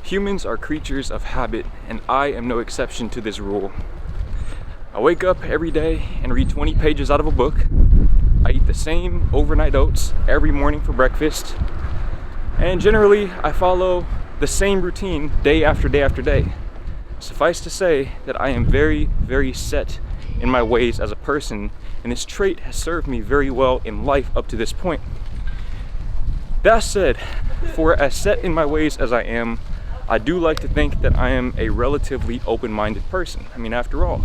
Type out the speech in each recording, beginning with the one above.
Humans are creatures of habit, and I am no exception to this rule. I wake up every day and read 20 pages out of a book. I eat the same overnight oats every morning for breakfast. And generally, I follow the same routine day after day after day. Suffice to say that I am very, very set in my ways as a person, and this trait has served me very well in life up to this point. That said, for as set in my ways as I am, I do like to think that I am a relatively open-minded person. I mean, after all,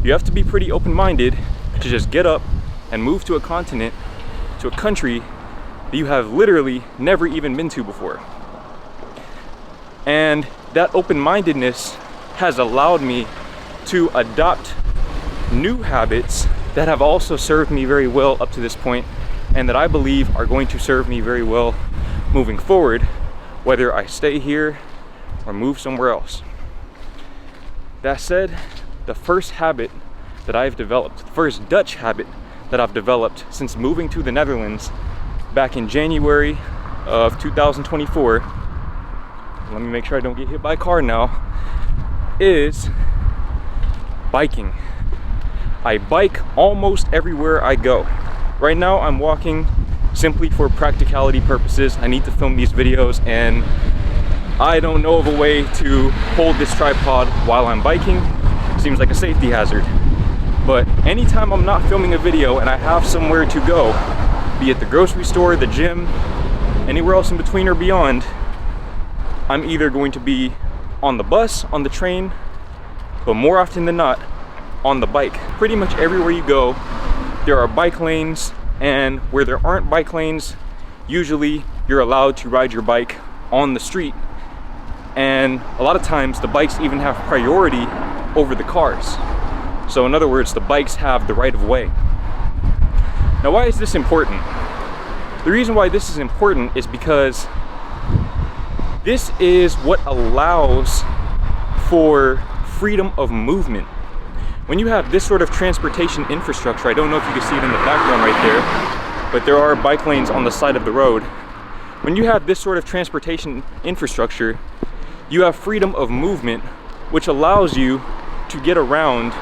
you have to be pretty open-minded to just get up and move to a continent, to a country that you have literally never even been to before. And that open-mindedness has allowed me to adopt new habits that have also served me very well up to this point, and that I believe are going to serve me very well moving forward, whether I stay here or move somewhere else. That said, the first habit that I've developed, the first Dutch habit that I've developed since moving to the Netherlands back in January of 2024, let me make sure I don't get hit by a car now, is biking. I bike almost everywhere I go. Right now I'm walking simply for practicality purposes. I need to film these videos and I don't know of a way to hold this tripod while I'm biking. Seems like a safety hazard. But anytime I'm not filming a video and I have somewhere to go, be it the grocery store, the gym, anywhere else in between or beyond, I'm either going to be on the bus, on the train, but more often than not, on the bike. Pretty much everywhere you go, there are bike lanes, and where there aren't bike lanes, usually you're allowed to ride your bike on the street. And a lot of times the bikes even have priority over the cars. So in other words, the bikes have the right of way. Now, why is this important? The reason why this is important is because this is what allows for freedom of movement. When you have this sort of transportation infrastructure, I don't know if you can see it in the background right there, but there are bike lanes on the side of the road. When you have this sort of transportation infrastructure, you have freedom of movement, which allows you to get around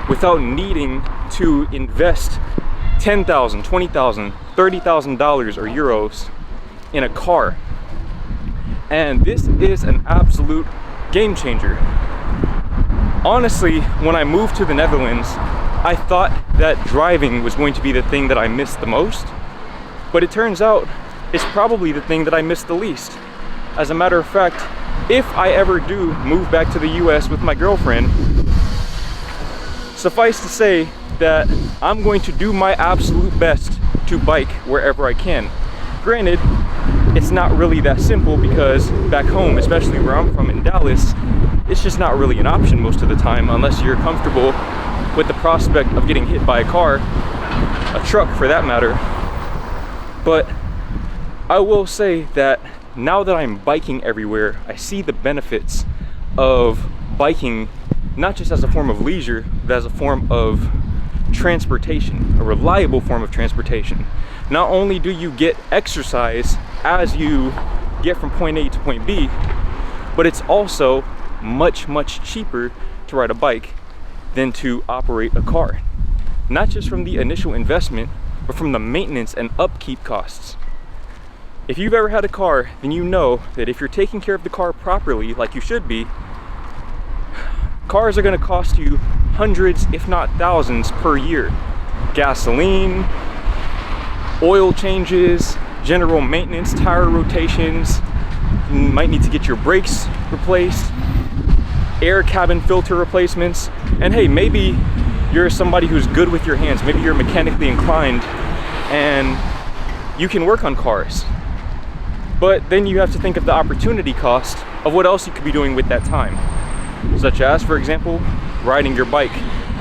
without needing to invest $10,000, $20,000, $30,000 or euros in a car. And this is an absolute game changer. Honestly, when I moved to the Netherlands, I thought that driving was going to be the thing that I missed the most, but it turns out it's probably the thing that I missed the least. As a matter of fact, if I ever do move back to the US with my girlfriend, suffice to say that I'm going to do my absolute best to bike wherever I can. Granted, it's not really that simple because back home, especially where I'm from in Dallas, it's just not really an option most of the time unless you're comfortable with the prospect of getting hit by a car, a truck for that matter. But I will say that now that I'm biking everywhere, I see the benefits of biking not just as a form of leisure, but as a form of transportation, a reliable form of transportation. Not only do you get exercise as you get from point A to point B, but it's also much, much cheaper to ride a bike than to operate a car. Not just from the initial investment, but from the maintenance and upkeep costs. If you've ever had a car, then you know that if you're taking care of the car properly, like you should be, cars are going to cost you hundreds, if not thousands, per year. Gasoline, oil changes, general maintenance, tire rotations, you might need to get your brakes replaced, air cabin filter replacements, and hey, maybe you're somebody who's good with your hands, maybe you're mechanically inclined and you can work on cars. But then you have to think of the opportunity cost of what else you could be doing with that time. Such as, for example, riding your bike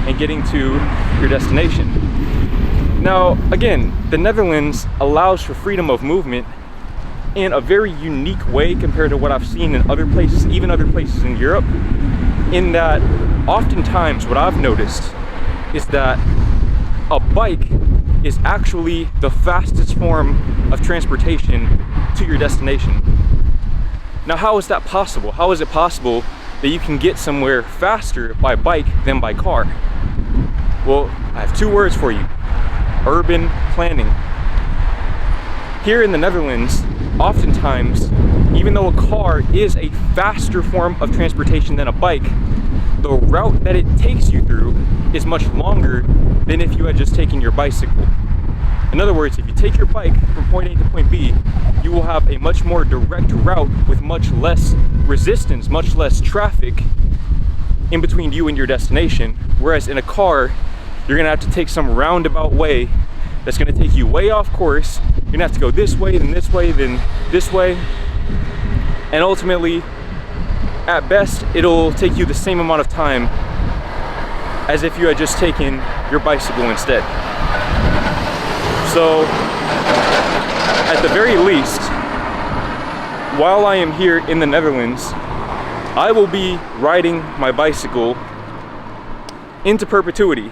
and getting to your destination. Now, again, the Netherlands allows for freedom of movement in a very unique way compared to what I've seen in other places, even other places in Europe, in that oftentimes what I've noticed is that a bike is actually the fastest form of transportation to your destination. Now, how is that possible? How is it possible that you can get somewhere faster by bike than by car? Well, I have two words for you: urban planning. Here in the Netherlands, oftentimes, even though a car is a faster form of transportation than a bike, the route that it takes you through is much longer than if you had just taken your bicycle. In other words, if you take your bike from point A to point B, you will have a much more direct route with much less resistance, much less traffic in between you and your destination. Whereas in a car, you're gonna have to take some roundabout way that's gonna take you way off course. You're gonna have to go this way, then this way, then this way. And ultimately, at best, it'll take you the same amount of time as if you had just taken your bicycle instead. So, at the very least, while I am here in the Netherlands, I will be riding my bicycle into perpetuity.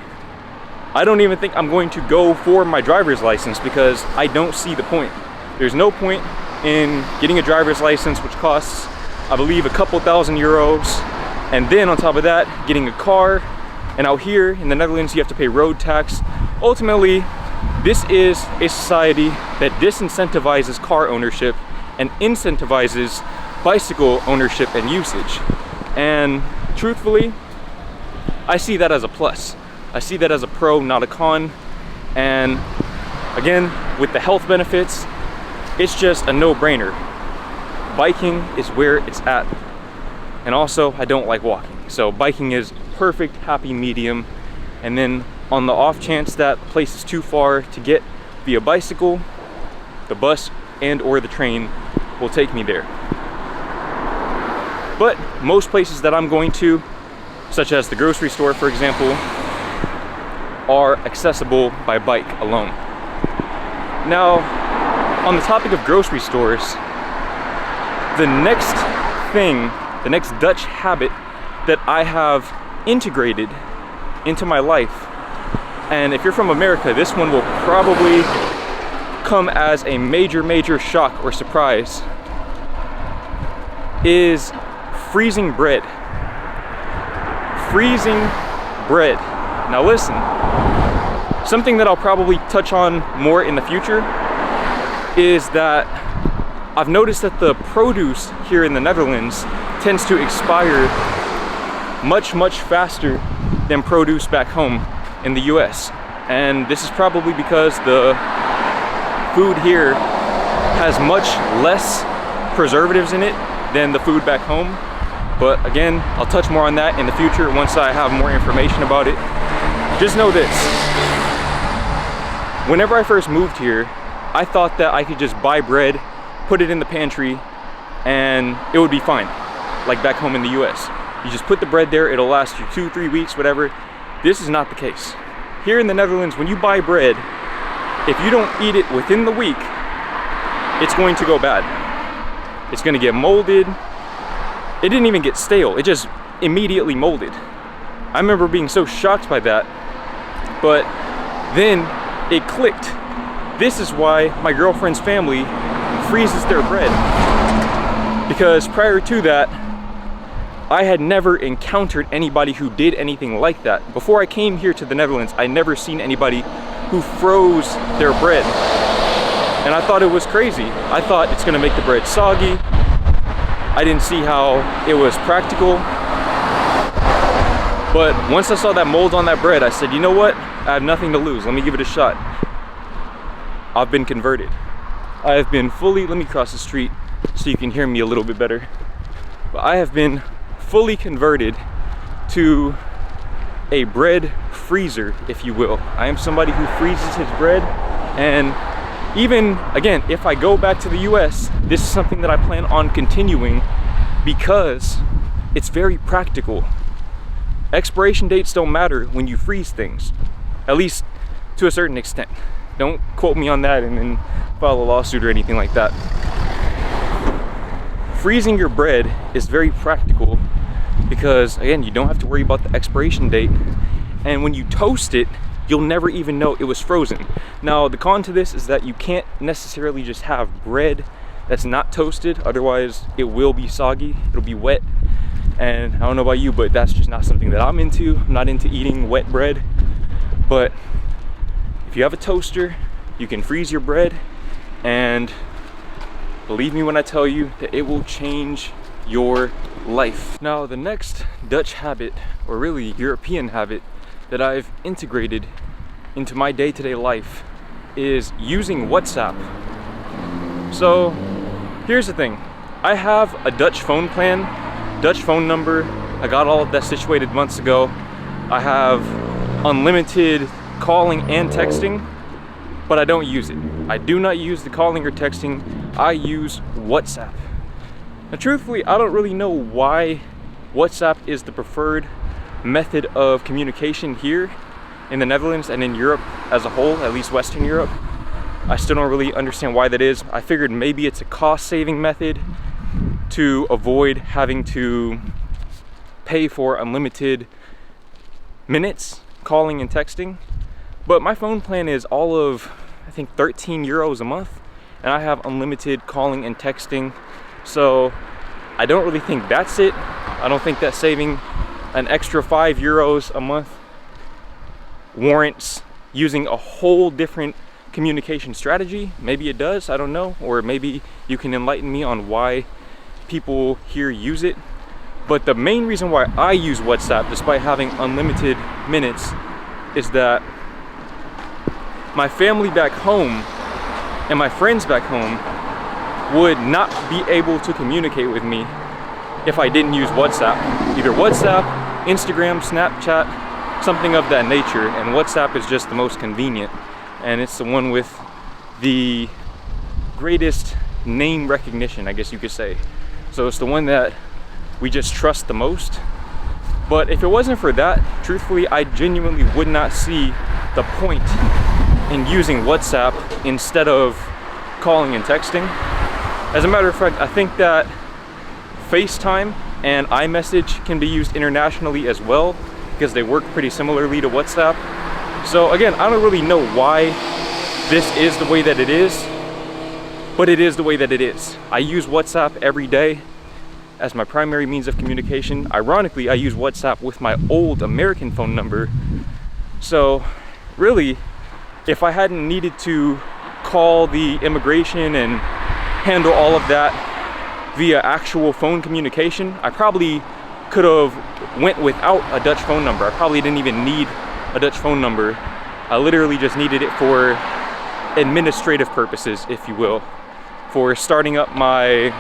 I don't even think I'm going to go for my driver's license because I don't see the point. There's no point in getting a driver's license, which costs, I believe, a couple €1,000, and then on top of that, getting a car. And out here in the Netherlands, you have to pay road tax. Ultimately, this is a society that disincentivizes car ownership and incentivizes bicycle ownership and usage. And truthfully, I see that as a plus. I see that as a pro, not a con. And again, with the health benefits, it's just a no-brainer. Biking is where it's at. And also, I don't like walking. So biking is perfect happy medium. And then on the off chance that a place is too far to get via bicycle, the bus and or the train will take me there. But most places that I'm going to, such as the grocery store, for example, are accessible by bike alone. Now, on the topic of grocery stores, the next thing, the next Dutch habit that I have integrated into my life, and if you're from America, this one will probably come as a major shock or surprise, is freezing bread. Freezing bread. Now listen, something that I'll probably touch on more in the future is that I've noticed that the produce here in the Netherlands tends to expire much faster than produce back home in the US. And this is probably because the food here has much less preservatives in it than the food back home. But again, I'll touch more on that in the future once I have more information about it. Just know this: whenever I first moved here, I thought that I could just buy bread, put it in the pantry, and it would be fine, like back home in the US. You just put the bread there, it'll last you 2-3 weeks, whatever. This is not the case. Here in the Netherlands, when you buy bread, if you don't eat it within the week, it's going to go bad. It's gonna get molded. It didn't even get stale, it just immediately molded. I remember being so shocked by that, but then it clicked. This is why my girlfriend's family freezes their bread. Because prior to that, I had never encountered anybody who did anything like that. Before I came here to the Netherlands, I never seen anybody who froze their bread. And I thought it was crazy. I thought it's gonna make the bread soggy. I didn't see how it was practical. But once I saw that mold on that bread, I said, you know what? I have nothing to lose. Let me give it a shot. I've been converted. I have been fully, let me cross the street so you can hear me a little bit better. But I have been fully converted to a bread freezer, if you will. I am somebody who freezes his bread, and even, again, if I go back to the US, this is something that I plan on continuing because it's very practical. Expiration dates don't matter when you freeze things, at least to a certain extent. Don't quote me on that and then file a lawsuit or anything like that. Freezing your bread is very practical because, again, you don't have to worry about the expiration date, and when you toast it, you'll never even know it was frozen. Now, the con to this is that you can't necessarily just have bread that's not toasted, otherwise it will be soggy, it'll be wet. And I don't know about you, but that's just not something that I'm into. I'm not into eating wet bread. But if you have a toaster, you can freeze your bread, and believe me when I tell you that it will change your life. Now, the next Dutch habit, or really European habit, that I've integrated into my day-to-day life is using WhatsApp. So here's the thing. I have a Dutch phone plan, Dutch phone number. I got all of that situated months ago. I have unlimited calling and texting, but I don't use it. I do not use the calling or texting. I use WhatsApp. Now, truthfully, I don't really know why WhatsApp is the preferred method of communication here in the Netherlands and in Europe as a whole, at least Western Europe. I still don't really understand why that is. I figured maybe it's a cost-saving method to avoid having to pay for unlimited minutes calling and texting. But my phone plan is all of, I think, 13 euros a month, and I have unlimited calling and texting. So I don't really think that's it. I don't think that saving an extra 5 euros a month warrants using a whole different communication strategy. Maybe it does, I don't know. Or maybe you can enlighten me on why people here use it. But the main reason why I use WhatsApp, despite having unlimited minutes, is that my family back home and my friends back home would not be able to communicate with me if I didn't use WhatsApp. Either WhatsApp, Instagram, Snapchat, something of that nature. And WhatsApp is just the most convenient, and it's the one with the greatest name recognition, I guess you could say. So it's the one that we just trust the most. But if it wasn't for that, truthfully, I genuinely would not see the point in using WhatsApp instead of calling and texting. As a matter of fact, I think that FaceTime and iMessage can be used internationally as well, because they work pretty similarly to WhatsApp. So again, I don't really know why this is the way that it is, but it is the way that it is. I use WhatsApp every day as my primary means of communication. Ironically, I use WhatsApp with my old American phone number. So really, if I hadn't needed to call the immigration and handle all of that via actual phone communication, I probably could have went without a Dutch phone number. I probably didn't even need a Dutch phone number. I literally just needed it for administrative purposes, if you will, for starting up my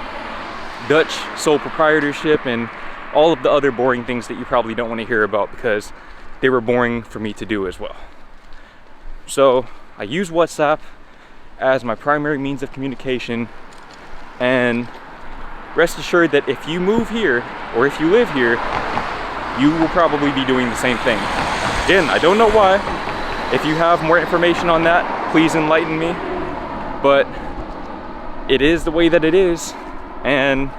Dutch sole proprietorship and all of the other boring things that you probably don't want to hear about, because they were boring for me to do as well. So I use WhatsApp as my primary means of communication, and rest assured that if you move here or if you live here, you will probably be doing the same thing. Again, I don't know why. If you have more information on that, please enlighten me. But it is the way that it is, and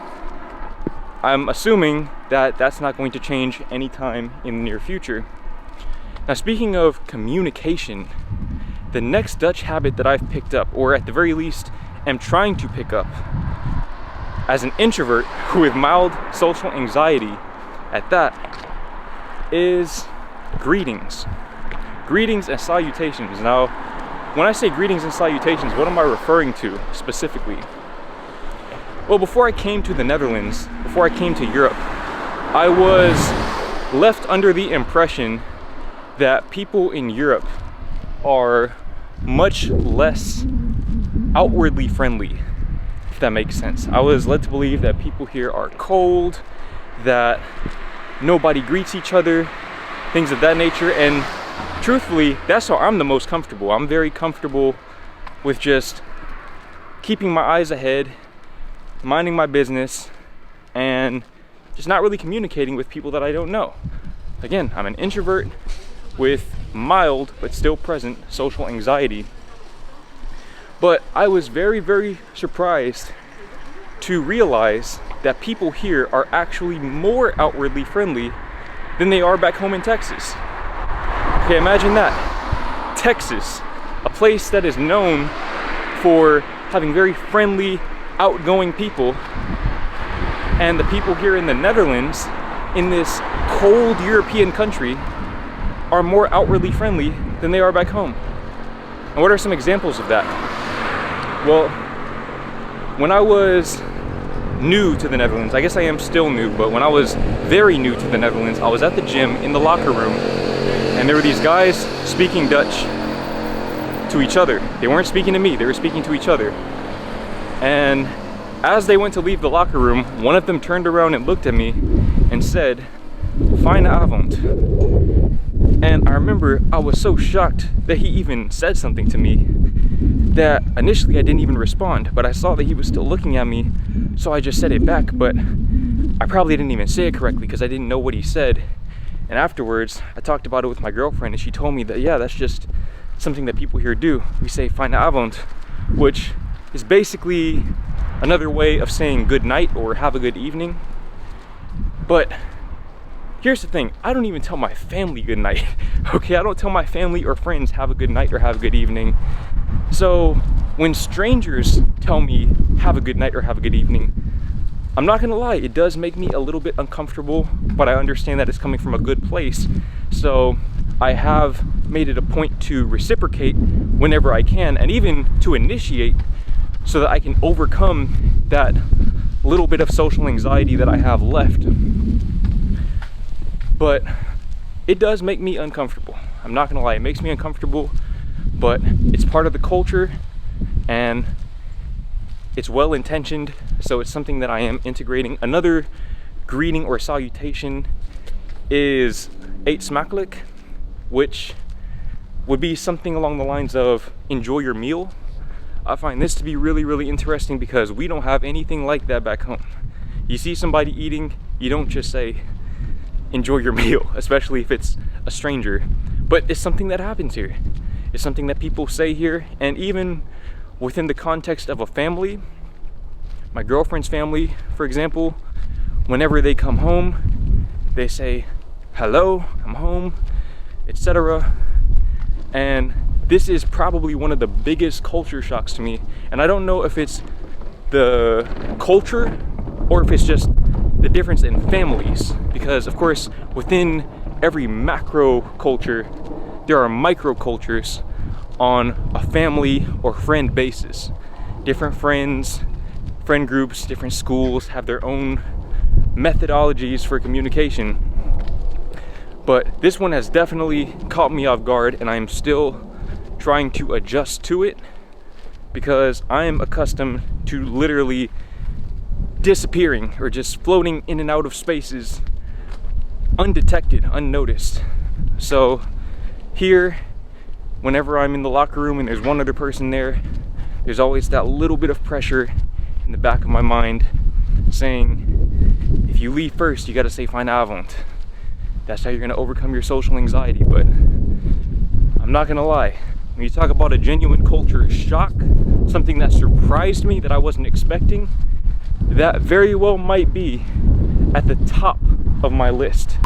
I'm assuming that that's not going to change anytime in the near future. Now, speaking of communication, the next Dutch habit that I've picked up, or at the very least am trying to pick up as an introvert with mild social anxiety at that, is greetings. Greetings and salutations. Now, when I say greetings and salutations, what am I referring to specifically? Well, before I came to the Netherlands, before I came to Europe, I was left under the impression that people in Europe are much less outwardly friendly, if that makes sense. I was led to believe that people here are cold, that nobody greets each other, things of that nature, and truthfully, that's how I'm the most comfortable. I'm very comfortable with just keeping my eyes ahead, minding my business, and just not really communicating with people that I don't know. Again, I'm an introvert with mild but still present social anxiety. But I was very, very surprised to realize that people here are actually more outwardly friendly than they are back home in Texas. Okay, imagine that. Texas, a place that is known for having very friendly, outgoing people, and the people here in the Netherlands, in this cold European country, are more outwardly friendly than they are back home. And what are some examples of that? Well, when I was new to the Netherlands, I guess I am still new, but when I was very new to the Netherlands, I was at the gym in the locker room, and there were these guys speaking Dutch to each other. They weren't speaking to me, they were speaking to each other. And as they went to leave the locker room, one of them turned around and looked at me and said, "Fine avond." And I remember I was so shocked that he even said something to me that initially I didn't even respond, but I saw that he was still looking at me, so I just said it back, but I probably didn't even say it correctly because I didn't know what he said. And afterwards, I talked about it with my girlfriend, and she told me that, yeah, that's just something that people here do. We say "Fine avond," which is basically another way of saying good night or have a good evening. But here's the thing, I don't even tell my family good night, okay? I don't tell my family or friends have a good night or have a good evening. So when strangers tell me have a good night or have a good evening, I'm not gonna lie, it does make me a little bit uncomfortable, but I understand that it's coming from a good place. So I have made it a point to reciprocate whenever I can, and even to initiate, so that I can overcome that little bit of social anxiety that I have left. But it does make me uncomfortable. I'm not gonna lie, it makes me uncomfortable, but it's part of the culture and it's well intentioned, so it's something that I am integrating. Another greeting or salutation is "Eet smakelijk," which would be something along the lines of "enjoy your meal." I find this to be really, really interesting because we don't have anything like that back home. You see somebody eating, you don't just say "enjoy your meal," especially if it's a stranger. But it's something that happens here. It's something that people say here, and even within the context of a family, my girlfriend's family, for example, whenever they come home, they say, "Hello, I'm home," etc. And this is probably one of the biggest culture shocks to me. And I don't know if it's the culture or if it's just the difference in families. Because of course, within every macro culture, there are micro cultures on a family or friend basis. Different friends, friend groups, different schools have their own methodologies for communication. But this one has definitely caught me off guard, and I'm still trying to adjust to it because I am accustomed to literally disappearing or just floating in and out of spaces undetected, unnoticed. So here, whenever I'm in the locker room and there's one other person there, there's always that little bit of pressure in the back of my mind saying, if you leave first, you gotta say "Fine avond." That's how you're gonna overcome your social anxiety. But I'm not gonna lie, when you talk about a genuine culture shock, something that surprised me that I wasn't expecting, that very well might be at the top of my list.